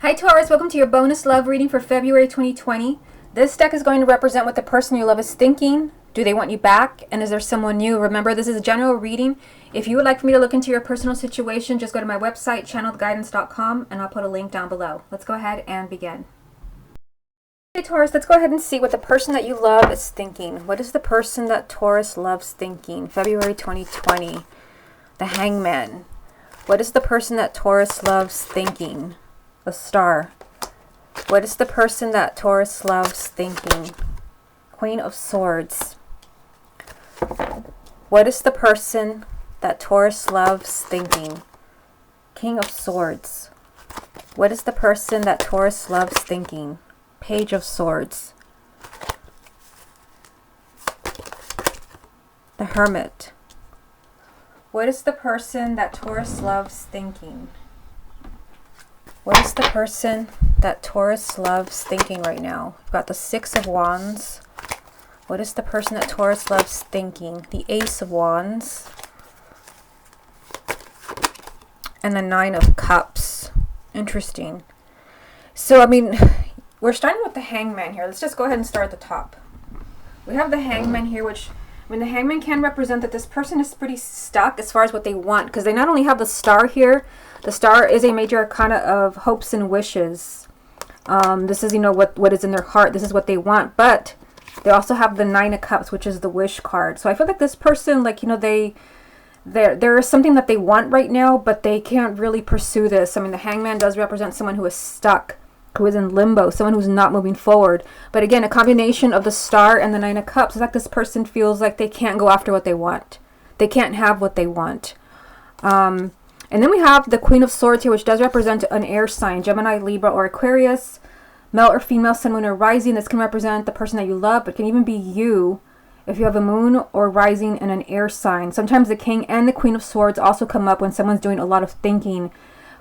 Hi Taurus, welcome to your bonus love reading for February 2020. This deck is going to represent what the person you love is thinking. Do they want you back? And is there someone new? Remember, this is a general reading. If you would like for me to look into your personal situation, just go to my website, channeledguidance.com, and I'll put a link down below. Let's go ahead and begin. Okay, Taurus, let's go ahead and see what the person that you love is thinking. What is the person that Taurus loves thinking? February 2020. The Hangman. What is the person that Taurus loves thinking? The Star. What is the person that Taurus loves thinking? Queen of Swords. What is the person that Taurus loves thinking? King of Swords. What is the person that Taurus loves thinking? Page of Swords. The Hermit. What is the person that Taurus loves thinking? What is the person that Taurus loves thinking right now? We've got the Six of Wands. What is the person that Taurus loves thinking? The Ace of Wands. And the Nine of Cups. Interesting. So, I mean, we're starting with the Hangman here. Let's just go ahead and start at the top. We have the Hangman here, which, I mean, the Hangman can represent that this person is pretty stuck as far as what they want, because they not only have the Star here. The Star is a major arcana of hopes and wishes. This is, what is in their heart. This is what they want. But they also have the Nine of Cups, which is the wish card. So I feel like this person, there is something that they want right now, but they can't really pursue this. I mean, the Hangman does represent someone who is stuck, who is in limbo, someone who's not moving forward. But again, a combination of the Star and the Nine of Cups is like this person feels like they can't go after what they want. They can't have what they want. And then we have the Queen of Swords here, which does represent an air sign, Gemini, Libra, or Aquarius, male or female, sun, moon, or rising. This can represent the person that you love, but can even be you if you have a moon or rising in an air sign. Sometimes the King and the Queen of Swords also come up when someone's doing a lot of thinking,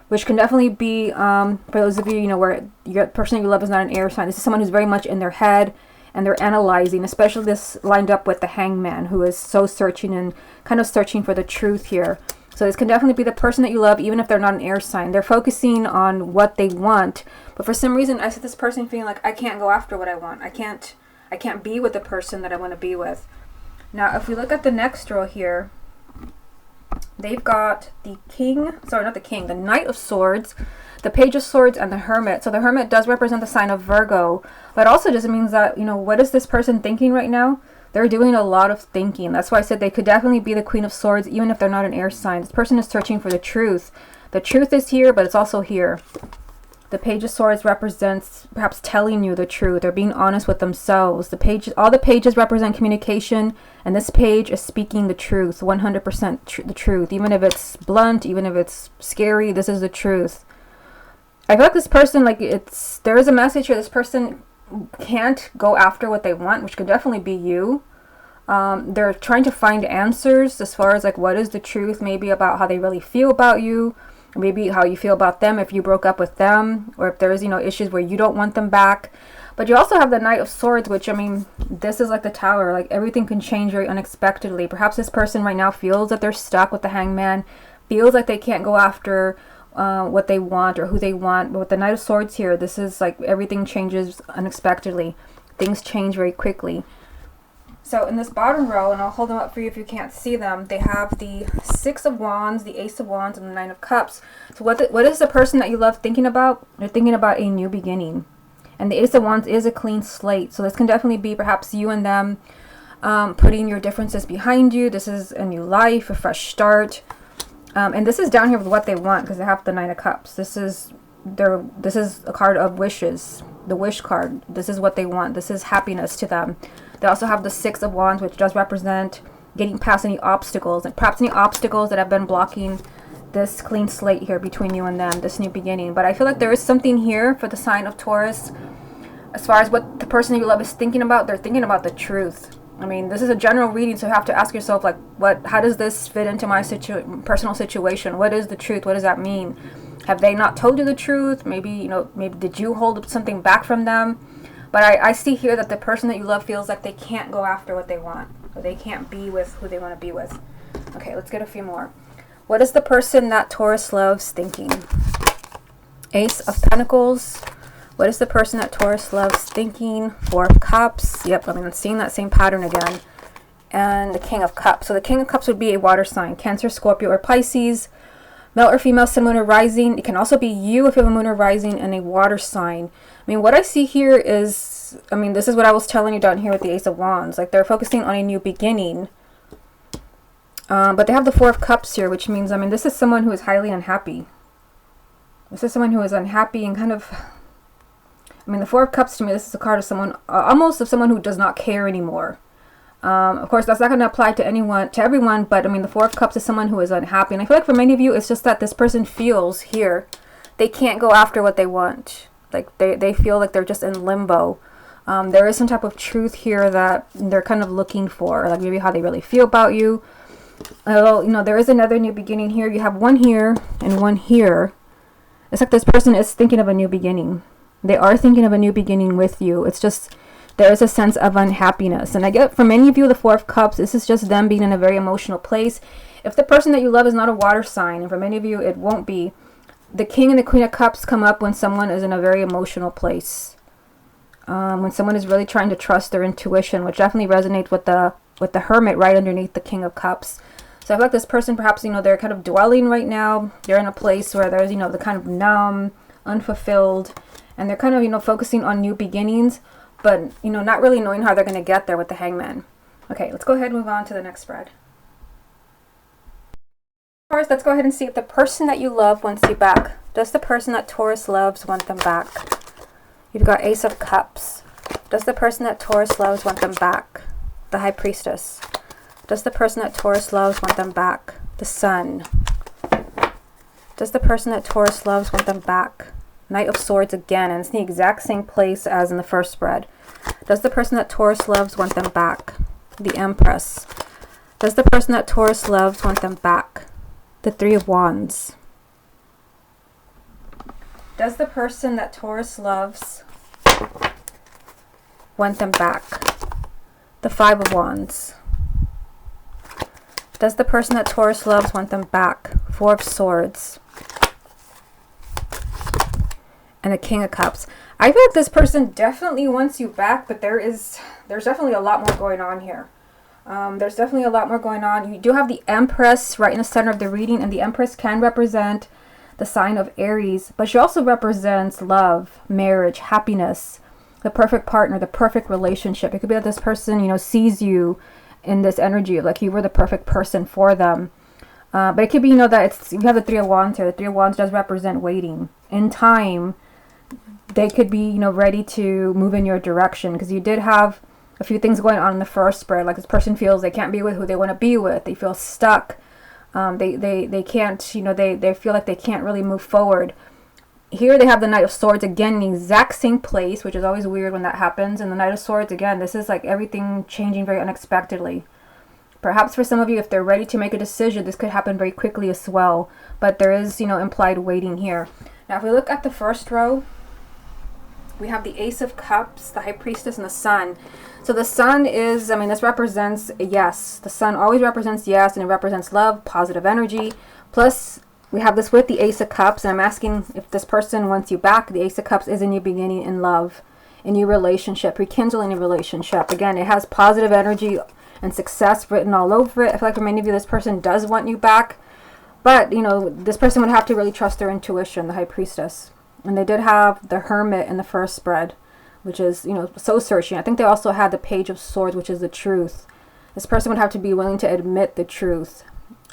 which can definitely be, for those of you, where your person that you love is not an air sign. This is someone who's very much in their head, and they're analyzing, especially this lined up with the Hangman, who is so searching and kind of searching for the truth here. So this can definitely be the person that you love, even if they're not an air sign. They're focusing on what they want, but for some reason, I see this person feeling like, I can't go after what I want. I can't be with the person that I want to be with. Now, if we look at the next row here, they've got the the Knight of Swords, the Page of Swords, and the Hermit. So the Hermit does represent the sign of Virgo, but also just means that, what is this person thinking right now? They're doing a lot of thinking. That's why I said they could definitely be the Queen of Swords, even if they're not an air sign. This person is searching for the truth. The truth is here, but it's also here. The Page of Swords represents perhaps telling you the truth. They're being honest with themselves. All the pages represent communication, and this page is speaking the truth, 100% the truth. Even if it's blunt, even if it's scary, this is the truth. I feel like this person, there is a message here. This person can't go after what they want, which could definitely be you. They're trying to find answers as far as what is the truth, maybe about how they really feel about you, maybe how you feel about them if you broke up with them, or if there's issues where you don't want them back. But you also have the Knight of Swords, which, I mean, this is like the Tower. Everything can change very unexpectedly. Perhaps this person right now feels that they're stuck with the Hangman, feels like they can't go after what they want or who they want. But with the Knight of Swords here, this is everything changes unexpectedly. Things change very quickly. So in this bottom row, and I'll hold them up for you if you can't see them, they have the Six of Wands, the Ace of Wands, and the Nine of Cups. So what is the person that you love thinking about? They're thinking about a new beginning. And the Ace of Wands is a clean slate. So this can definitely be perhaps you and them putting your differences behind you. This is a new life, a fresh start. And this is down here with what they want, because they have the Nine of Cups. This is a card of wishes, the wish card. This is what they want. This is happiness to them. They also have the Six of Wands, which does represent getting past any obstacles, and perhaps any obstacles that have been blocking this clean slate here between you and them, this new beginning. But I feel like there is something here for the sign of Taurus. As far as what the person you love is thinking about, they're thinking about the truth. I mean, this is a general reading, so you have to ask yourself, how does this fit into my personal situation? What is the truth? What does that mean? Have they not told you the truth? Maybe, maybe did you hold something back from them? But I see here that the person that you love feels like they can't go after what they want, or they can't be with who they want to be with. Okay, let's get a few more. What is the person that Taurus loves thinking? Ace of Pentacles. What is the person that Taurus loves thinking? Four of Cups. Yep, I'm seeing that same pattern again. And the King of Cups. So the King of Cups would be a water sign. Cancer, Scorpio, or Pisces. Male or female, sun, moon, or rising. It can also be you if you have a moon or rising and a water sign. What I see here is, this is what I was telling you down here with the Ace of Wands. Like, they're focusing on a new beginning. But they have the Four of Cups here, which means, this is someone who is highly unhappy. This is someone who is unhappy and kind of, the Four of Cups to me, this is a card of someone, almost of someone who does not care anymore. Of course, that's not going to apply to everyone, but the Four of Cups is someone who is unhappy. And I feel like for many of you, it's just that this person feels here they can't go after what they want. Like they feel like they're just in limbo. There is some type of truth here that they're kind of looking for, like maybe how they really feel about you. There is another new beginning here. You have one here and one here. It's like this person is thinking of a new beginning. They are thinking of a new beginning with you. It's just there is a sense of unhappiness. And I get for many of you, the Four of Cups, this is just them being in a very emotional place. If the person that you love is not a water sign, and for many of you it won't be, the King and the Queen of Cups come up when someone is in a very emotional place. When someone is really trying to trust their intuition, which definitely resonates with the Hermit right underneath the King of Cups. So I feel like this person, perhaps, they're kind of dwelling right now. They're in a place where there's, the kind of numb, unfulfilled, and they're kind of, focusing on new beginnings, but, not really knowing how they're going to get there with the Hangman. Okay, let's go ahead and move on to the next spread. Taurus, let's go ahead and see if the person that you love wants you back. Does the person that Taurus loves want them back? You've got Ace of Cups. Does the person that Taurus loves want them back? The High Priestess. Does the person that Taurus loves want them back? The Sun. Does the person that Taurus loves want them back? Knight of Swords again, and it's in the exact same place as in the first spread. Does the person that Taurus loves want them back? The Empress. Does the person that Taurus loves want them back? The Three of Wands. Does the person that Taurus loves want them back? The Five of Wands. Does the person that Taurus loves want them back? Four of Swords. And the King of Cups. I feel like this person definitely wants you back, but there's definitely a lot more going on here. There's definitely a lot more going on. You do have the Empress right in the center of the reading, and the Empress can represent the sign of Aries, but she also represents love, marriage, happiness, the perfect partner, the perfect relationship. It could be that this person, sees you in this energy of like you were the perfect person for them. But it could be, that you have the Three of Wands here. The Three of Wands does represent waiting. In time, they could be, ready to move in your direction, because you did have a few things going on in the first spread. Like this person feels they can't be with who they want to be with. They feel stuck. They can't, they feel like they can't really move forward. Here they have the Knight of Swords again in the exact same place, which is always weird when that happens. And the Knight of Swords, again, this is like everything changing very unexpectedly. Perhaps for some of you, if they're ready to make a decision, this could happen very quickly as well. But there is, implied waiting here. Now, if we look at the first row, we have the Ace of Cups, the High Priestess, and the Sun. So the Sun is, this represents a yes. The Sun always represents yes, and it represents love, positive energy. Plus, we have this with the Ace of Cups, and I'm asking if this person wants you back. The Ace of Cups is a new beginning in love, a new relationship, rekindling a relationship. Again, it has positive energy and success written all over it. I feel like for many of you, this person does want you back. But, this person would have to really trust their intuition, the High Priestess. And they did have the Hermit in the first spread, which is, so searching. I think they also had the Page of Swords, which is the truth. This person would have to be willing to admit the truth,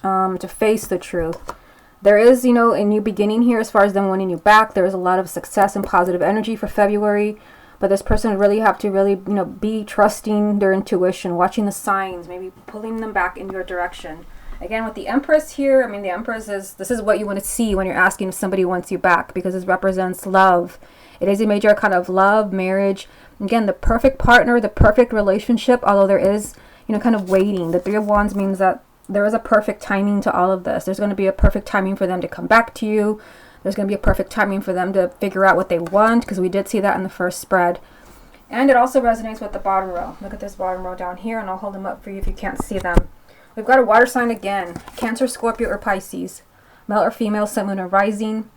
to face the truth. There is, a new beginning here as far as them wanting you back. There is a lot of success and positive energy for February. But this person would really have to really, be trusting their intuition, watching the signs, maybe pulling them back in your direction. Again, with the Empress here, the Empress this is what you want to see when you're asking if somebody wants you back, because this represents love. It is a major kind of love, marriage. Again, the perfect partner, the perfect relationship, although there is, kind of waiting. The Three of Wands means that there is a perfect timing to all of this. There's going to be a perfect timing for them to come back to you. There's going to be a perfect timing for them to figure out what they want, because we did see that in the first spread. And it also resonates with the bottom row. Look at this bottom row down here, and I'll hold them up for you if you can't see them. We've got a water sign again. Cancer, Scorpio, or Pisces. Male or female, sun, moon, or rising.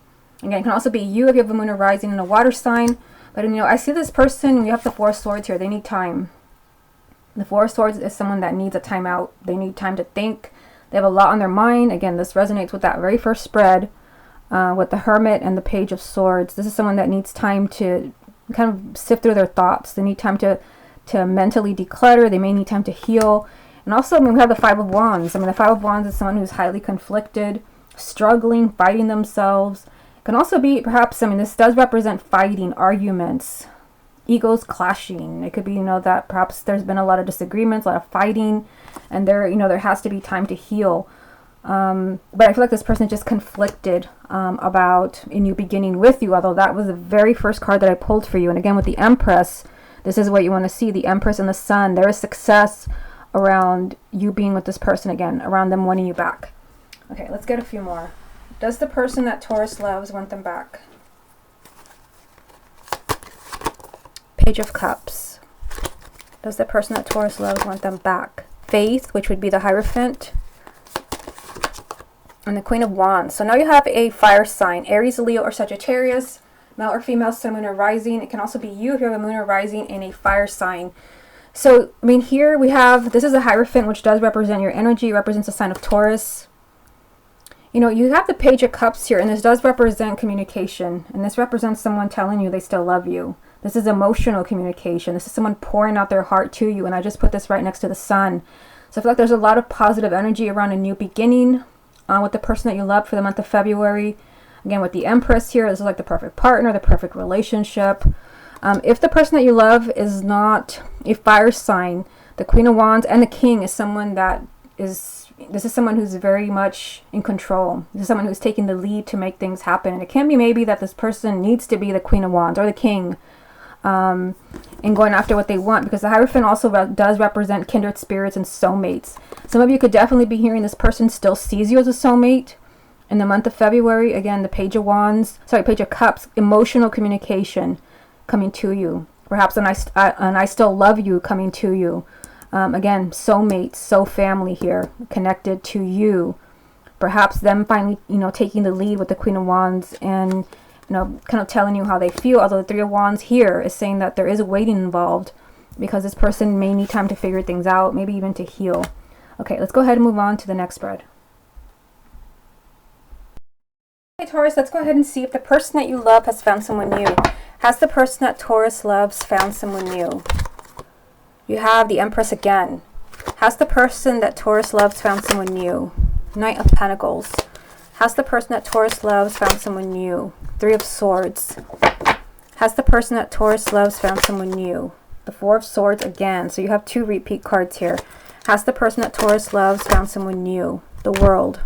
Again, it can also be you if you have a moon or rising in a water sign. But, you know, I see this person, you have the Four of Swords here. They need time. The Four of Swords is someone that needs a timeout. They need time to think. They have a lot on their mind. Again, this resonates with that very first spread with the Hermit and the Page of Swords. This is someone that needs time to kind of sift through their thoughts. They need time to mentally declutter. They may need time to heal. And also, I mean, we have the Five of Wands. I mean, the Five of Wands is someone who's highly conflicted, struggling, fighting themselves. It can also be, perhaps, I mean, this does represent fighting, arguments, egos clashing. It could be, you know, that perhaps there's been a lot of disagreements, a lot of fighting, and there, you know, there has to be time to heal. But I feel like this person is just conflicted about a new beginning with you, although that was the very first card that I pulled for you. And again, with the Empress, this is what you want to see, the Empress and the Sun. There is success around you being with this person again, around them wanting you back. Okay, let's get a few more. Does the person that Taurus loves want them back? Page of Cups. Does the person that Taurus loves want them back? Faith, which would be the Hierophant. And the Queen of Wands. So now you have a fire sign, Aries, Leo, or Sagittarius, male or female, sun, moon, or rising. It can also be you if you have a moon or rising in a fire sign. So, I mean, here we have, this is a Hierophant, which does represent your energy, represents the sign of Taurus. You know, you have the Page of Cups here, and this does represent communication. And this represents someone telling you they still love you. This is emotional communication. This is someone pouring out their heart to you. And I just put this right next to the Sun. So I feel like there's a lot of positive energy around a new beginning with the person that you love for the month of February. Again, with the Empress here, this is like the perfect partner, the perfect relationship. If the person that you love is not a fire sign, the Queen of Wands and the King is someone that is, this is someone who's very much in control. This is someone who's taking the lead to make things happen. And it can be maybe that this person needs to be the Queen of Wands or the King and going after what they want, because the Hierophant also does represent kindred spirits and soulmates. Some of you could definitely be hearing this person still sees you as a soulmate in the month of February. Again, the Page of Wands, Page of Cups, emotional communication coming to you. Perhaps and I still love you coming to you. Again, soulmates, soul family here, connected to you. Perhaps them finally, you know, taking the lead with the Queen of Wands and, you know, kind of telling you how they feel. Although the Three of Wands here is saying that there is a waiting involved because this person may need time to figure things out, maybe even to heal. Okay, let's go ahead and move on to the next spread. Okay, Taurus, let's go ahead and see if the person that you love has found someone new. Has the person that Taurus loves found someone new? You have the Empress again. Has the person that Taurus loves found someone new? Knight of Pentacles. Has the person that Taurus loves found someone new? Three of Swords. Has the person that Taurus loves found someone new? The Four of Swords again. So you have two repeat cards here. Has the person that Taurus loves found someone new? The World.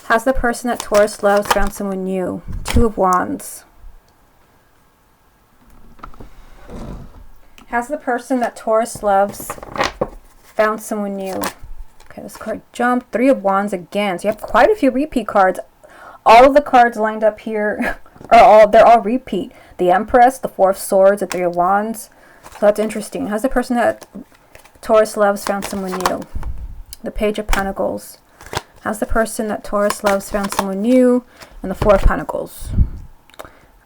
Has the person that Taurus loves found someone new? Two of Wands. Has the person that Taurus loves found someone new? Okay, this card jumped. Three of Wands again. So you have quite a few repeat cards. All of the cards lined up here they're all repeat. The Empress, the Four of Swords, the Three of Wands. So that's interesting. Has the person that Taurus loves found someone new? The Page of Pentacles. Has the person that Taurus loves found someone new? And the Four of Pentacles.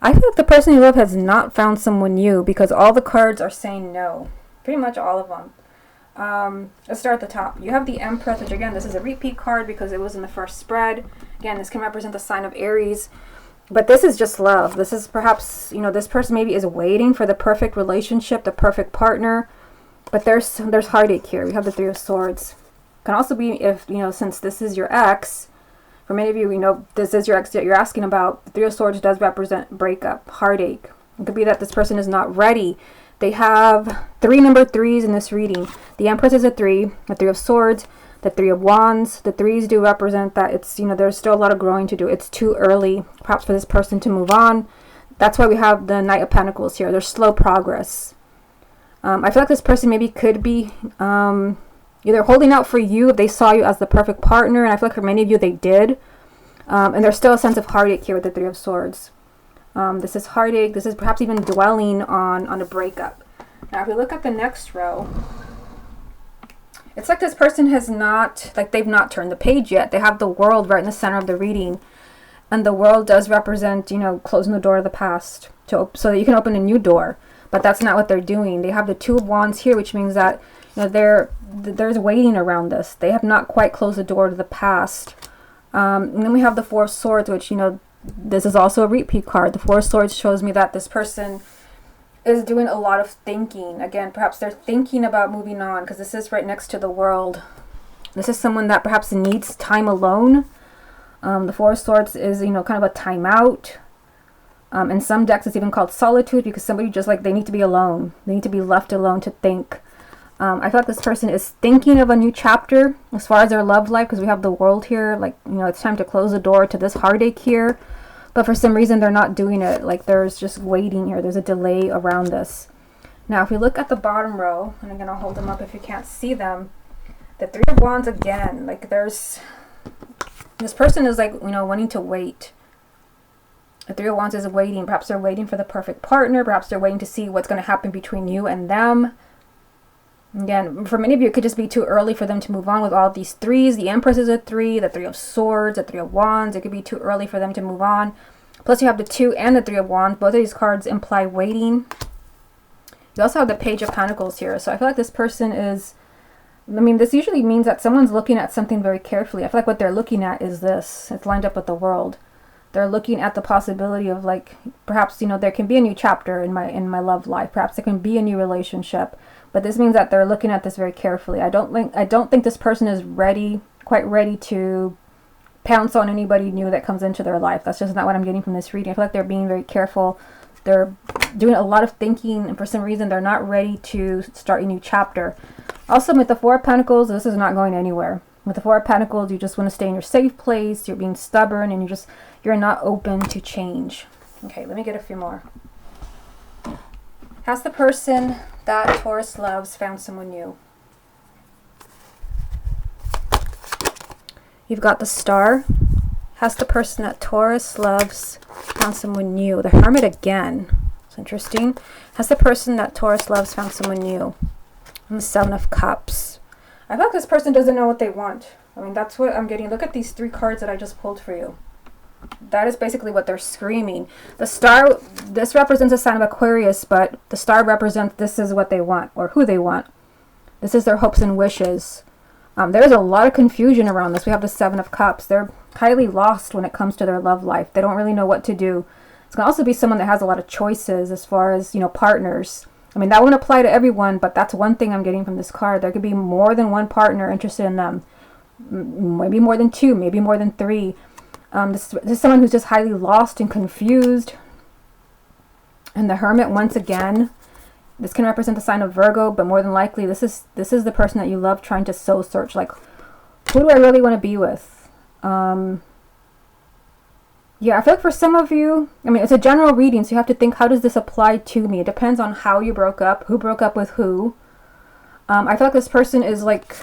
I feel like the person you love has not found someone new because all the cards are saying no. Pretty much all of them. Let's start at the top. You have the Empress, which again, this is a repeat card because it was in the first spread. Again, this can represent the sign of Aries. But this is just love. This is perhaps, you know, this person maybe is waiting for the perfect relationship, the perfect partner. But there's heartache here. We have the Three of Swords. Can also be if, you know, since this is your ex, for many of you, you know, this is your ex that you're asking about. The Three of Swords does represent breakup, heartache. It could be that this person is not ready. They have three number threes in this reading. The Empress is a 3, the Three of Swords, the Three of Wands. The threes do represent that it's, you know, there's still a lot of growing to do. It's too early, perhaps, for this person to move on. That's why we have the Knight of Pentacles here. There's slow progress. I feel like this person maybe could be either holding out for you if they saw you as the perfect partner, and I feel like for many of you they did. And there's still a sense of heartache here with the Three of Swords. This is heartache. This is perhaps even dwelling on a breakup. Now, if we look at the next row, it's like this person has not, like they've not turned the page yet. They have the World right in the center of the reading. And the world does represent, you know, closing the door of the past so that you can open a new door. But that's not what they're doing. They have the Two of Wands here, which means that, you know, there's waiting around this. They have not quite closed the door to the past. And then we have the Four of Swords, which, you know, this is also a repeat card. The Four of Swords shows me that this person is doing a lot of thinking. Again, perhaps they're thinking about moving on, because this is right next to the World. This is someone that perhaps needs time alone. The Four of Swords is, you know, kind of a timeout. In some decks, it's even called solitude, because somebody just like, they need to be alone. They need to be left alone to think. I feel like this person is thinking of a new chapter as far as their love life, because we have the World here. Like, you know, it's time to close the door to this heartache here. But for some reason, they're not doing it. Like, there's just waiting here. There's a delay around this. Now, if we look at the bottom row, and again, I'll hold them up if you can't see them. The Three of Wands again. Like, this person is like, you know, wanting to wait. The Three of Wands is waiting. Perhaps they're waiting for the perfect partner. Perhaps they're waiting to see what's going to happen between you and them. Again, for many of you, it could just be too early for them to move on with all these threes. The Empress is a 3, the Three of Swords, the Three of Wands. It could be too early for them to move on. Plus, you have the 2 and the 3 of Wands. Both of these cards imply waiting. You also have the Page of Pentacles here. So I feel like this person is, I mean, this usually means that someone's looking at something very carefully. I feel like what they're looking at is this. It's lined up with the World. They're looking at the possibility of, like, perhaps, you know, there can be a new chapter in my love life. Perhaps there can be a new relationship. But this means that they're looking at this very carefully. I don't think this person is quite ready to pounce on anybody new that comes into their life. That's just not what I'm getting from this reading. I feel like they're being very careful. They're doing a lot of thinking, and for some reason they're not ready to start a new chapter. Also, with the Four of Pentacles, this is not going anywhere. With the Four of Pentacles, you just want to stay in your safe place. You're being stubborn, and you're not open to change. Okay, let me get a few more. Has the person that Taurus loves found someone new? You've got the Star. Has the person that Taurus loves found someone new? The Hermit again. It's interesting. Has the person that Taurus loves found someone new? And the Seven of Cups. I feel like this person doesn't know what they want. I mean, that's what I'm getting. Look at these 3 cards that I just pulled for you. That is basically what they're screaming. The Star, this represents a sign of Aquarius, but the Star represents this is what they want, or who they want. This is their hopes and wishes. There's a lot of confusion around this. We have the Seven of Cups. They're highly lost when it comes to their love life. They don't really know what to do. It's going to also be someone that has a lot of choices as far as, you know, partners. I mean, that won't apply to everyone, but that's one thing I'm getting from this card. There could be more than one partner interested in them. Maybe more than 2, maybe more than 3. This is someone who's just highly lost and confused. And the Hermit, once again, this can represent the sign of Virgo, but more than likely, this is the person that you love trying to soul search. Like, who do I really want to be with? Yeah, I feel like for some of you, I mean, it's a general reading, so you have to think, how does this apply to me? It depends on how you broke up, who broke up with who. I feel like this person is like,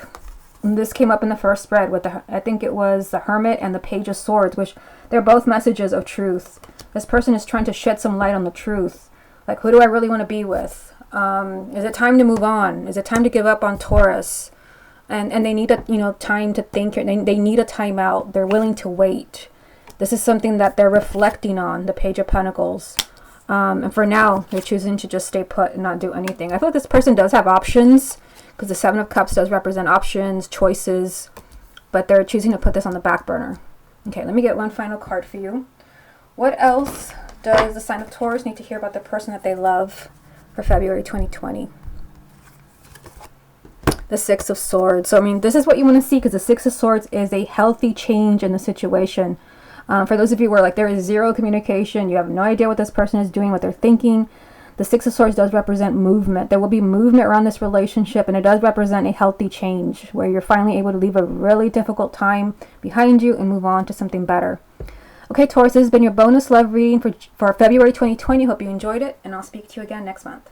this came up in the first spread with I think it was the Hermit and the Page of Swords, which they're both messages of truth. This person is trying to shed some light on the truth. Like, who do I really want to be with? Is it time to move on? Is it time to give up on Taurus? And they need a, you know, time to think. They need a timeout. They're willing to wait. This is something that they're reflecting on, the Page of Pentacles. And for now, they're choosing to just stay put and not do anything. I feel like this person does have options, because the Seven of Cups does represent options, choices, but they're choosing to put this on the back burner. Okay, let me get one final card for you. What else does the sign of Taurus need to hear about the person that they love for February 2020? The Six of Swords. So, I mean, this is what you want to see, because the Six of Swords is a healthy change in the situation. For those of you where, like, there is zero communication, you have no idea what this person is doing, what they're thinking, the Six of Swords does represent movement. There will be movement around this relationship, and it does represent a healthy change where you're finally able to leave a really difficult time behind you and move on to something better. Okay, Taurus, this has been your bonus love reading for February 2020. Hope you enjoyed it, and I'll speak to you again next month.